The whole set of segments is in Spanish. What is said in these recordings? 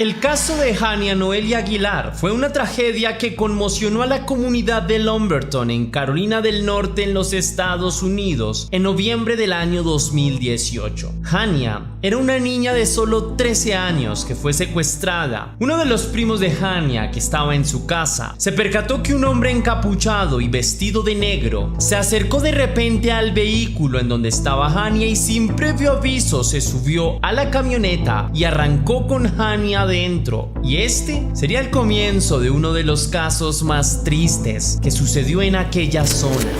El caso de Hania Noelia Aguilar fue una tragedia que conmocionó a la comunidad de Lumberton en Carolina del Norte en los Estados Unidos en noviembre del año 2018. Hania era una niña de solo 13 años que fue secuestrada. Uno de los primos de Hania, que estaba en su casa, se percató que un hombre encapuchado y vestido de negro se acercó de repente al vehículo en donde estaba Hania y sin previo aviso se subió a la camioneta y arrancó con Hania adentro. Y este sería el comienzo de uno de los casos más tristes que sucedió en aquella zona.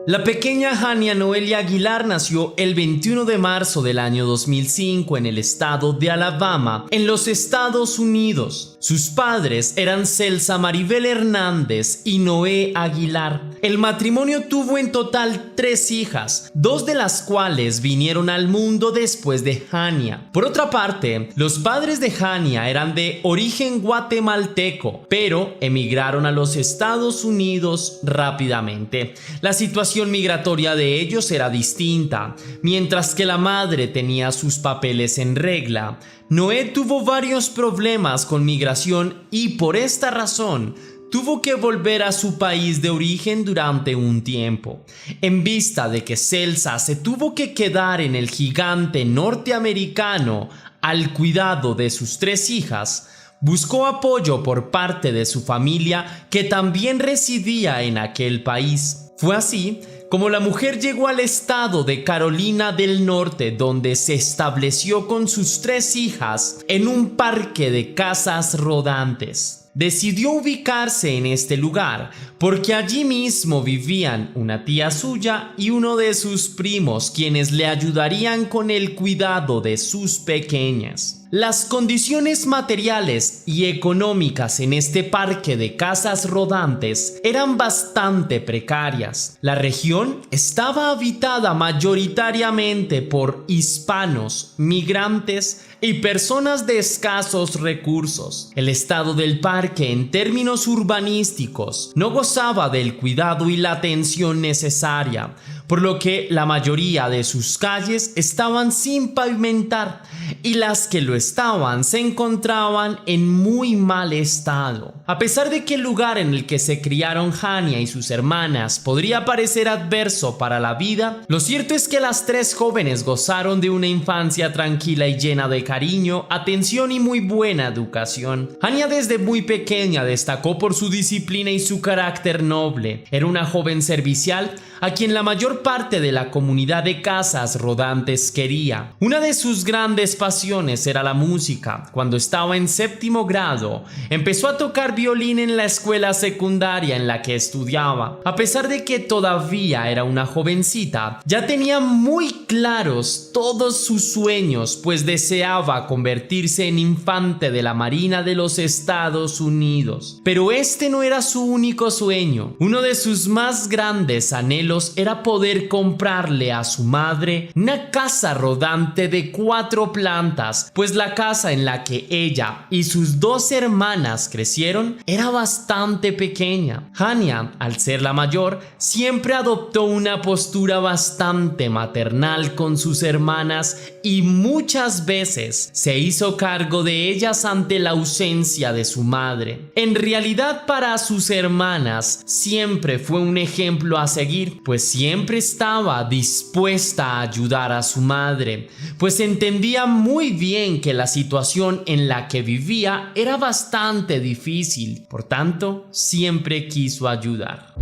La pequeña Hania Noelia Aguilar nació el 21 de marzo del año 2005 en el estado de Alabama, en los Estados Unidos. Sus padres eran Celsa Maribel Hernández y Noé Aguilar. El matrimonio tuvo en total 3 hijas, 2 de las cuales vinieron al mundo después de Hania. Por otra parte, los padres de Hania eran de origen guatemalteco, pero emigraron a los Estados Unidos rápidamente. La situación migratoria de ellos era distinta. Mientras que la madre tenía sus papeles en regla, Noé tuvo varios problemas con migración y por esta razón tuvo que volver a su país de origen durante un tiempo. En vista de que Celsa se tuvo que quedar en el gigante norteamericano al cuidado de sus 3 hijas, buscó apoyo por parte de su familia que también residía en aquel país. Fue así como la mujer llegó al estado de Carolina del Norte, donde se estableció con sus 3 hijas en un parque de casas rodantes. Decidió ubicarse en este lugar porque allí mismo vivían una tía suya y uno de sus primos, quienes le ayudarían con el cuidado de sus pequeñas. Las condiciones materiales y económicas en este parque de casas rodantes eran bastante precarias. La región estaba habitada mayoritariamente por hispanos, migrantes y personas de escasos recursos. El estado del parque en términos urbanísticos no gozaba del cuidado y la atención necesaria, por lo que la mayoría de sus calles estaban sin pavimentar y las que lo estaban se encontraban en muy mal estado. A pesar de que el lugar en el que se criaron Hania y sus hermanas podría parecer adverso para la vida, lo cierto es que las 3 jóvenes gozaron de una infancia tranquila y llena de cariño, atención y muy buena educación. Hania desde muy pequeña destacó por su disciplina y su carácter noble. Era una joven servicial a quien la mayor parte de la comunidad de casas rodantes quería. Una de sus grandes pasiones era la música. Cuando estaba en 7º grado, empezó a tocar violín en la escuela secundaria en la que estudiaba. A pesar de que todavía era una jovencita, ya tenía muy claros todos sus sueños, pues deseaba convertirse en infante de la Marina de los Estados Unidos. Pero este no era su único sueño. Uno de sus más grandes anhelos era poder comprarle a su madre una casa rodante de 4 plantas, pues la casa en la que ella y sus 2 hermanas crecieron era bastante pequeña. Hania, al ser la mayor, siempre adoptó una postura bastante maternal con sus hermanas y muchas veces se hizo cargo de ellas ante la ausencia de su madre. En realidad, para sus hermanas siempre fue un ejemplo a seguir, pues siempre estaba dispuesta a ayudar a su madre, pues entendía muy bien que la situación en la que vivía era bastante difícil, por tanto, siempre quiso ayudar.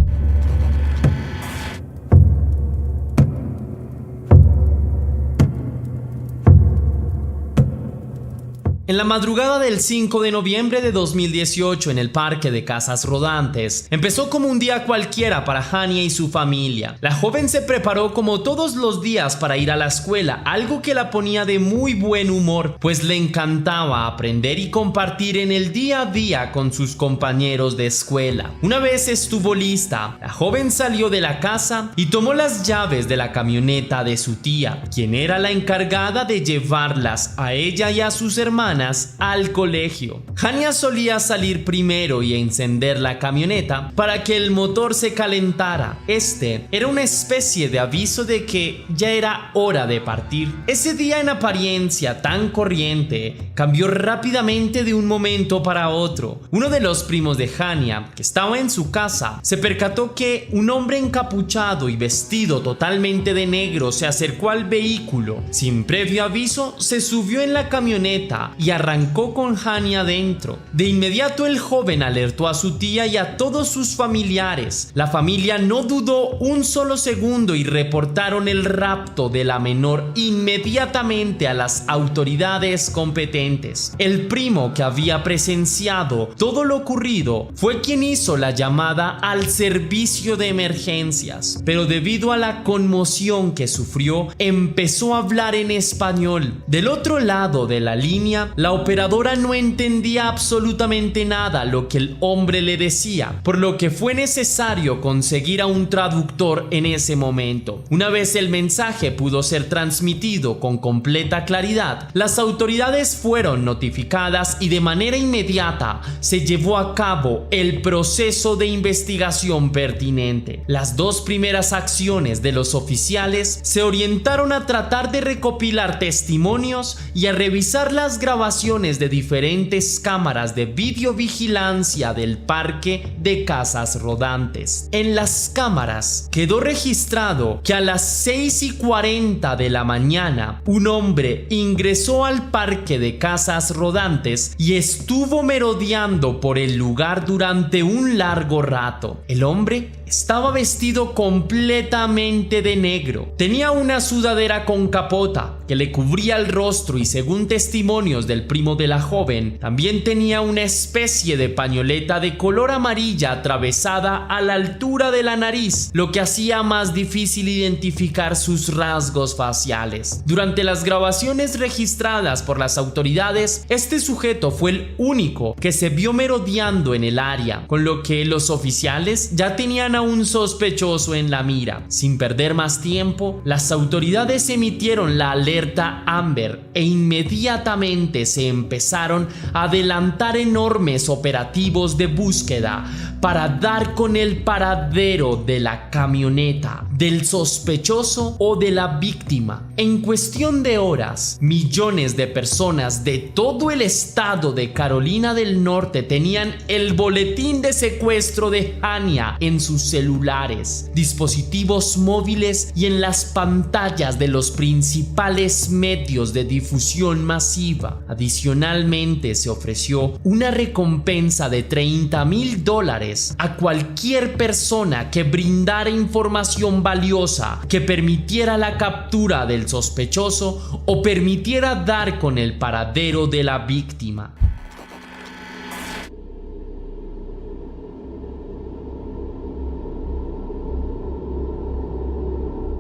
En la madrugada del 5 de noviembre de 2018 en el parque de casas rodantes, empezó como un día cualquiera para Hania y su familia. La joven se preparó como todos los días para ir a la escuela, algo que la ponía de muy buen humor, pues le encantaba aprender y compartir en el día a día con sus compañeros de escuela. Una vez estuvo lista, la joven salió de la casa y tomó las llaves de la camioneta de su tía, quien era la encargada de llevarlas a ella y a sus hermanas semanas al colegio. Hania solía salir primero y encender la camioneta para que el motor se calentara. Este era una especie de aviso de que ya era hora de partir. Ese día, en apariencia tan corriente, cambió rápidamente de un momento para otro. Uno de los primos de Hania, que estaba en su casa, se percató que un hombre encapuchado y vestido totalmente de negro se acercó al vehículo. Sin previo aviso, se subió en la camioneta y arrancó con Hania dentro. De inmediato, el joven alertó a su tía y a todos sus familiares. La familia no dudó un solo segundo y reportaron el rapto de la menor inmediatamente a las autoridades competentes. El primo, que había presenciado todo lo ocurrido, fue quien hizo la llamada al servicio de emergencias, pero debido a la conmoción que sufrió, empezó a hablar en español. Del otro lado de la línea, la operadora no entendía absolutamente nada lo que el hombre le decía, por lo que fue necesario conseguir a un traductor en ese momento. Una vez el mensaje pudo ser transmitido con completa claridad, las autoridades fueron notificadas y de manera inmediata se llevó a cabo el proceso de investigación pertinente. Las dos primeras acciones de los oficiales se orientaron a tratar de recopilar testimonios y a revisar las grabaciones de diferentes cámaras de videovigilancia del parque de casas rodantes. En las cámaras quedó registrado que a las 6:40 de la mañana un hombre ingresó al parque de casas rodantes y estuvo merodeando por el lugar durante un largo rato. El hombre estaba vestido completamente de negro. Tenía una sudadera con capota que le cubría el rostro y, según testimonios del primo de la joven, también tenía una especie de pañoleta de color amarilla atravesada a la altura de la nariz, lo que hacía más difícil identificar sus rasgos faciales. Durante las grabaciones registradas por las autoridades, este sujeto fue el único que se vio merodeando en el área, con lo que los oficiales ya tenían a un sospechoso en la mira. Sin perder más tiempo, las autoridades emitieron la alerta Amber e inmediatamente se empezaron a adelantar enormes operativos de búsqueda para dar con el paradero de la camioneta, del sospechoso o de la víctima. En cuestión de horas, millones de personas de todo el estado de Carolina del Norte tenían el boletín de secuestro de Hania en sus celulares, dispositivos móviles y en las pantallas de los principales medios de difusión masiva. Adicionalmente, se ofreció una recompensa de $30,000 a cualquier persona que brindara información valiosa que permitiera la captura del sospechoso o permitiera dar con el paradero de la víctima.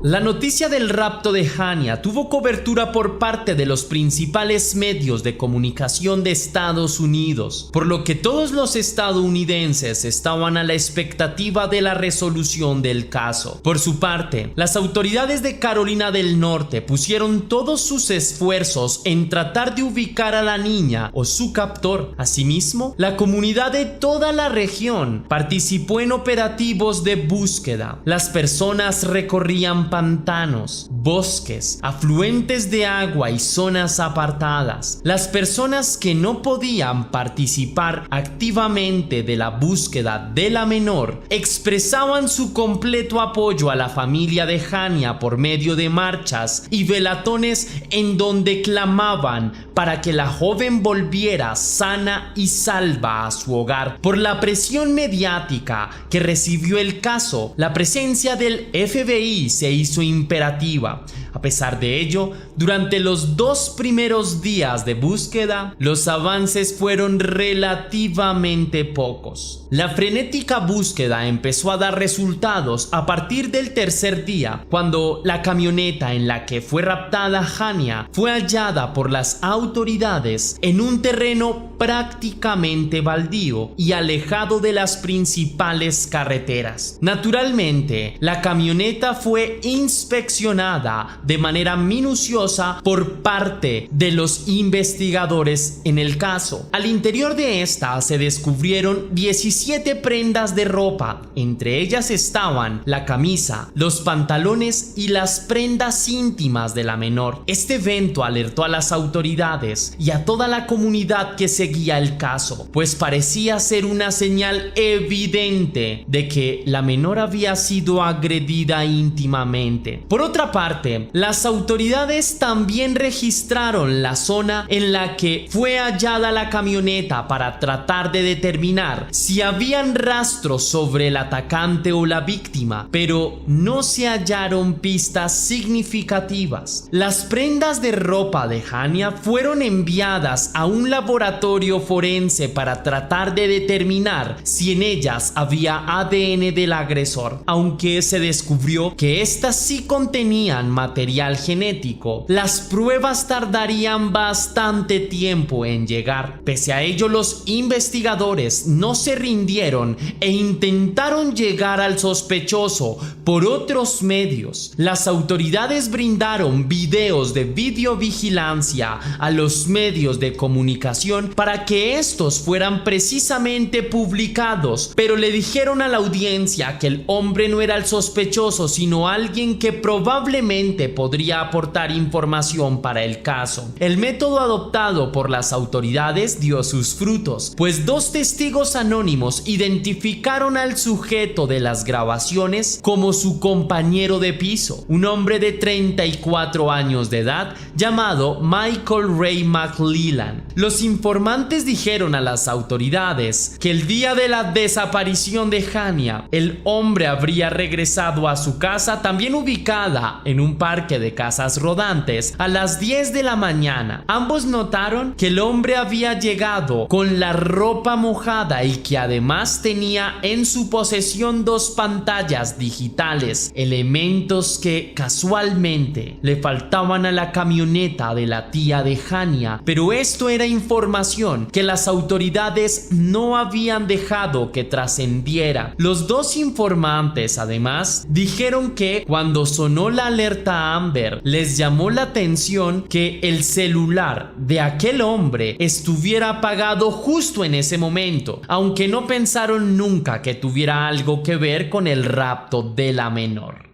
La noticia del rapto de Hania tuvo cobertura por parte de los principales medios de comunicación de Estados Unidos, por lo que todos los estadounidenses estaban a la expectativa de la resolución del caso. Por su parte, las autoridades de Carolina del Norte pusieron todos sus esfuerzos en tratar de ubicar a la niña o su captor. Asimismo, la comunidad de toda la región participó en operativos de búsqueda. Las personas recorrían pantanos, bosques, afluentes de agua y zonas apartadas. Las personas que no podían participar activamente de la búsqueda de la menor expresaban su completo apoyo a la familia de Hania por medio de marchas y velatones en donde clamaban para que la joven volviera sana y salva a su hogar. Por la presión mediática que recibió el caso, la presencia del FBI se hizo imperativa. A pesar de ello, durante los 2 primeros días de búsqueda, los avances fueron relativamente pocos. La frenética búsqueda empezó a dar resultados a partir del 3er día, cuando la camioneta en la que fue raptada Hania fue hallada por las autoridades en un terreno prácticamente baldío y alejado de las principales carreteras. Naturalmente, la camioneta fue inspeccionada de manera minuciosa por parte de los investigadores en el caso. Al interior de esta se descubrieron 17 prendas de ropa, entre ellas estaban la camisa, los pantalones y las prendas íntimas de la menor. Este evento alertó a las autoridades y a toda la comunidad que seguía el caso, pues parecía ser una señal evidente de que la menor había sido agredida íntimamente. Por otra parte, las autoridades también registraron la zona en la que fue hallada la camioneta para tratar de determinar si habían rastros sobre el atacante o la víctima, pero no se hallaron pistas significativas. Las prendas de ropa de Hania fueron enviadas a un laboratorio forense para tratar de determinar si en ellas había ADN del agresor. Aunque se descubrió que estas sí contenían material genético, las pruebas tardarían bastante tiempo en llegar. Pese a ello, los investigadores no se rindieron e intentaron llegar al sospechoso por otros medios. Las autoridades brindaron videos de videovigilancia a los medios de comunicación para que estos fueran precisamente publicados, pero le dijeron a la audiencia que el hombre no era el sospechoso, sino alguien que probablemente podría aportar información para el caso. El método adoptado por las autoridades dio sus frutos, pues dos testigos anónimos identificaron al sujeto de las grabaciones como su compañero de piso, un hombre de 34 años de edad llamado Michael Ray McLellan. Los informantes dijeron a las autoridades que el día de la desaparición de Hania, el hombre habría regresado a su casa, también ubicada en un parque de casas rodantes, a las 10 de la mañana. Ambos notaron que el hombre había llegado con la ropa mojada y que además tenía en su posesión dos pantallas digitales, elementos que casualmente le faltaban a la camioneta de la tía de Hania, pero esto era información que las autoridades no habían dejado que trascendiera. Los dos informantes además dijeron que cuando sonó la alerta Amber les llamó la atención que el celular de aquel hombre estuviera apagado justo en ese momento, aunque no pensaron nunca que tuviera algo que ver con el rapto de la menor.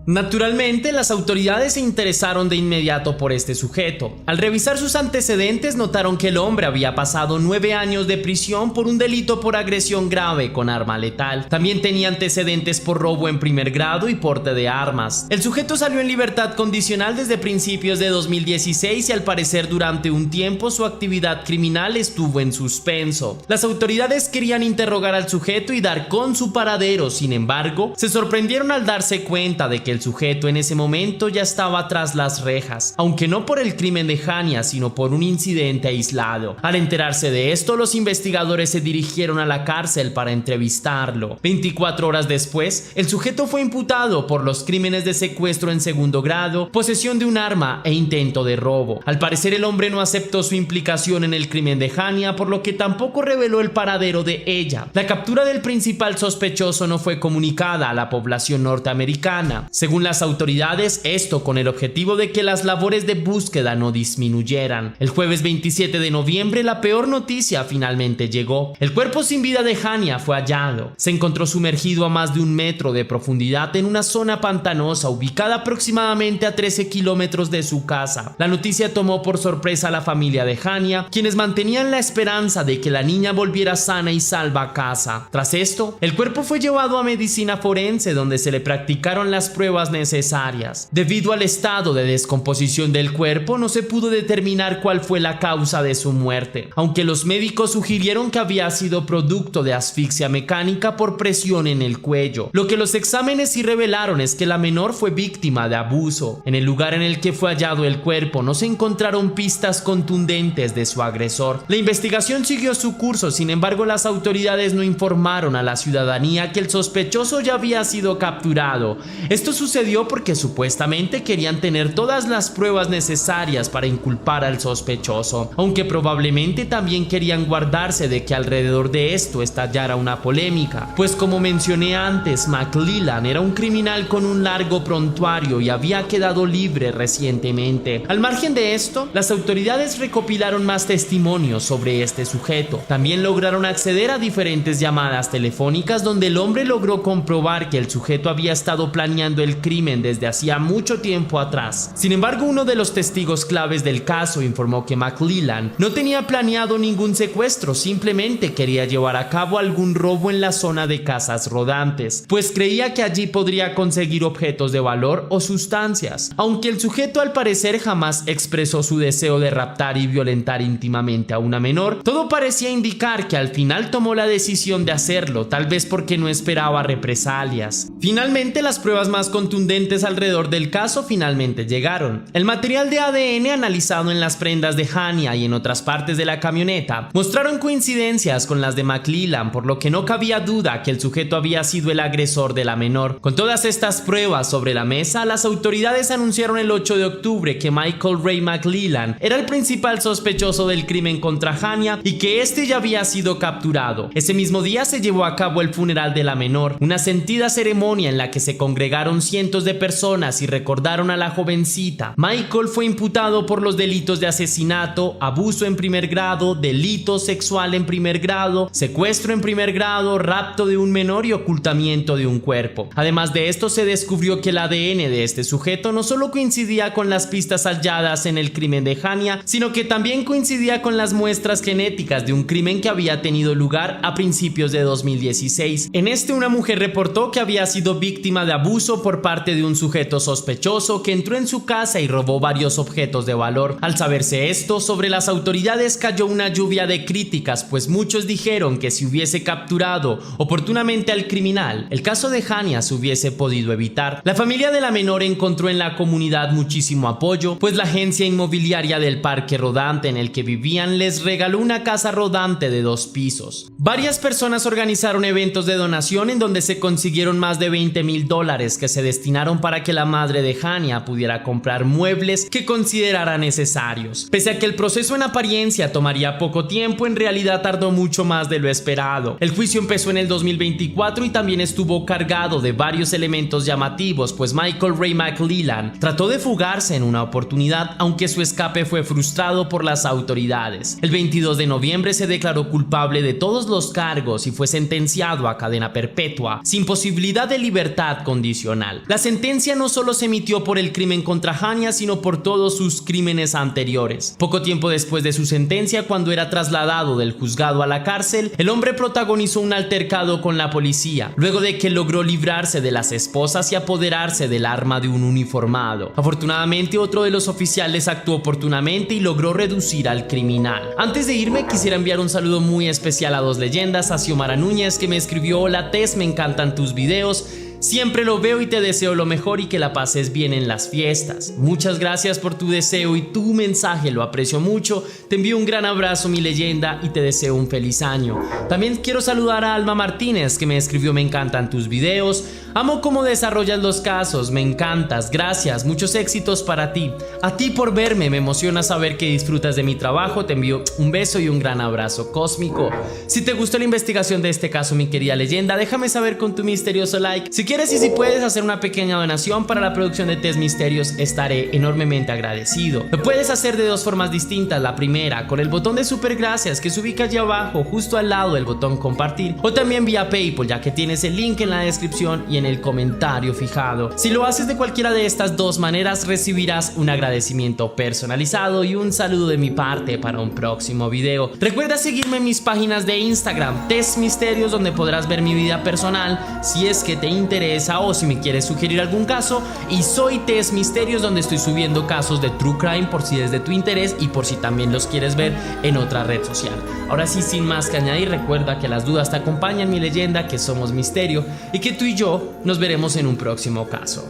Naturalmente, las autoridades se interesaron de inmediato por este sujeto. Al revisar sus antecedentes, notaron que el hombre había pasado 9 años de prisión por un delito por agresión grave con arma letal. También tenía antecedentes por robo en primer grado y porte de armas. El sujeto salió en libertad condicional desde principios de 2016 y al parecer durante un tiempo su actividad criminal estuvo en suspenso. Las autoridades querían interrogar al sujeto y dar con su paradero, sin embargo, se sorprendieron al darse cuenta de que el sujeto en ese momento ya estaba tras las rejas, aunque no por el crimen de Hania, sino por un incidente aislado. Al enterarse de esto, los investigadores se dirigieron a la cárcel para entrevistarlo. 24 horas después, el sujeto fue imputado por los crímenes de secuestro en segundo grado, posesión de un arma e intento de robo. Al parecer, el hombre no aceptó su implicación en el crimen de Hania, por lo que tampoco reveló el paradero de ella. La captura del principal sospechoso no fue comunicada a la población norteamericana. Según las autoridades, esto con el objetivo de que las labores de búsqueda no disminuyeran. El jueves 27 de noviembre, la peor noticia finalmente llegó. El cuerpo sin vida de Hania fue hallado. Se encontró sumergido a más de 1 metro de profundidad en una zona pantanosa ubicada aproximadamente a 13 kilómetros de su casa. La noticia tomó por sorpresa a la familia de Hania, quienes mantenían la esperanza de que la niña volviera sana y salva a casa. Tras esto, el cuerpo fue llevado a medicina forense, donde se le practicaron las pruebas necesarias. Debido al estado de descomposición del cuerpo, no se pudo determinar cuál fue la causa de su muerte, aunque los médicos sugirieron que había sido producto de asfixia mecánica por presión en el cuello. Lo que los exámenes sí revelaron es que la menor fue víctima de abuso. En el lugar en el que fue hallado el cuerpo no se encontraron pistas contundentes de su agresor. La investigación siguió su curso, sin embargo, las autoridades no informaron a la ciudadanía que el sospechoso ya había sido capturado. Esto sucedió porque supuestamente querían tener todas las pruebas necesarias para inculpar al sospechoso, aunque probablemente también querían guardarse de que alrededor de esto estallara una polémica, pues como mencioné antes, McClellan era un criminal con un largo prontuario y había quedado libre recientemente. Al margen de esto, las autoridades recopilaron más testimonios sobre este sujeto. También lograron acceder a diferentes llamadas telefónicas donde el hombre logró comprobar que el sujeto había estado planeando el crimen desde hacía mucho tiempo atrás. Sin embargo, uno de los testigos claves del caso informó que McClellan no tenía planeado ningún secuestro, simplemente quería llevar a cabo algún robo en la zona de casas rodantes, pues creía que allí podría conseguir objetos de valor o sustancias. Aunque el sujeto al parecer jamás expresó su deseo de raptar y violentar íntimamente a una menor, todo parecía indicar que al final tomó la decisión de hacerlo, tal vez porque no esperaba represalias. Finalmente, las pruebas más contundentes alrededor del caso finalmente llegaron. El material de ADN analizado en las prendas de Hania y en otras partes de la camioneta mostraron coincidencias con las de McClellan, por lo que no cabía duda que el sujeto había sido el agresor de la menor. Con todas estas pruebas sobre la mesa, las autoridades anunciaron el 8 de octubre que Michael Ray McClellan era el principal sospechoso del crimen contra Hania y que este ya había sido capturado. Ese mismo día se llevó a cabo el funeral de la menor, una sentida ceremonia en la que se congregaron cientos de personas y recordaron a la jovencita. Michael fue imputado por los delitos de asesinato, abuso en primer grado, delito sexual en primer grado, secuestro en primer grado, rapto de un menor y ocultamiento de un cuerpo. Además de esto, se descubrió que el ADN de este sujeto no solo coincidía con las pistas halladas en el crimen de Hania, sino que también coincidía con las muestras genéticas de un crimen que había tenido lugar a principios de 2016. En este, una mujer reportó que había sido víctima de abuso por parte de un sujeto sospechoso que entró en su casa y robó varios objetos de valor. Al saberse esto, sobre las autoridades cayó una lluvia de críticas, pues muchos dijeron que si hubiese capturado oportunamente al criminal, el caso de Hania se hubiese podido evitar. La familia de la menor encontró en la comunidad muchísimo apoyo, pues la agencia inmobiliaria del parque rodante en el que vivían les regaló una casa rodante de 2 pisos. Varias personas organizaron eventos de donación en donde se consiguieron más de $20,000 que se destinaron para que la madre de Hania pudiera comprar muebles que considerara necesarios. Pese a que el proceso en apariencia tomaría poco tiempo, en realidad tardó mucho más de lo esperado. El juicio empezó en el 2024 y también estuvo cargado de varios elementos llamativos, pues Michael Ray McClellan trató de fugarse en una oportunidad, aunque su escape fue frustrado por las autoridades. El 22 de noviembre se declaró culpable de todos los cargos y fue sentenciado a cadena perpetua, sin posibilidad de libertad condicional. La sentencia no solo se emitió por el crimen contra Hania, sino por todos sus crímenes anteriores. Poco tiempo después de su sentencia, cuando era trasladado del juzgado a la cárcel, el hombre protagonizó un altercado con la policía, luego de que logró librarse de las esposas y apoderarse del arma de un uniformado. Afortunadamente, otro de los oficiales actuó oportunamente y logró reducir al criminal. Antes de irme, quisiera enviar un saludo muy especial a 2 leyendas, a Xiomara Núñez, que me escribió: hola Tess, me encantan tus videos. Siempre lo veo y te deseo lo mejor y que la pases bien en las fiestas. Muchas gracias por tu deseo y tu mensaje, lo aprecio mucho. Te envío un gran abrazo, mi leyenda, y te deseo un feliz año. También quiero saludar a Alma Martínez, que me escribió: me encantan tus videos. Amo cómo desarrollas los casos, me encantas, gracias, muchos éxitos para ti. A ti por verme, me emociona saber que disfrutas de mi trabajo, te envío un beso y un gran abrazo cósmico. Si te gustó la investigación de este caso, mi querida leyenda, déjame saber con tu misterioso like. Si quieres y si puedes hacer una pequeña donación para la producción de Tess Misterios, estaré enormemente agradecido. Lo puedes hacer de 2 formas distintas. La primera, con el botón de super gracias que se ubica allí abajo, justo al lado del botón compartir, o también vía PayPal, ya que tienes el link en la descripción y en el comentario fijado. Si lo haces de cualquiera de estas 2 maneras, recibirás un agradecimiento personalizado y un saludo de mi parte para un próximo video. Recuerda seguirme en mis páginas de Instagram, Tess Misterios, donde podrás ver mi vida personal si es que te interesa o si me quieres sugerir algún caso, y Soy Tess Misterios, donde estoy subiendo casos de true crime por si es de tu interés y por si también los quieres ver en otra red social. Ahora sí, sin más que añadir, recuerda que las dudas te acompañan, mi leyenda, que somos misterio y que tú y yo nos veremos en un próximo caso.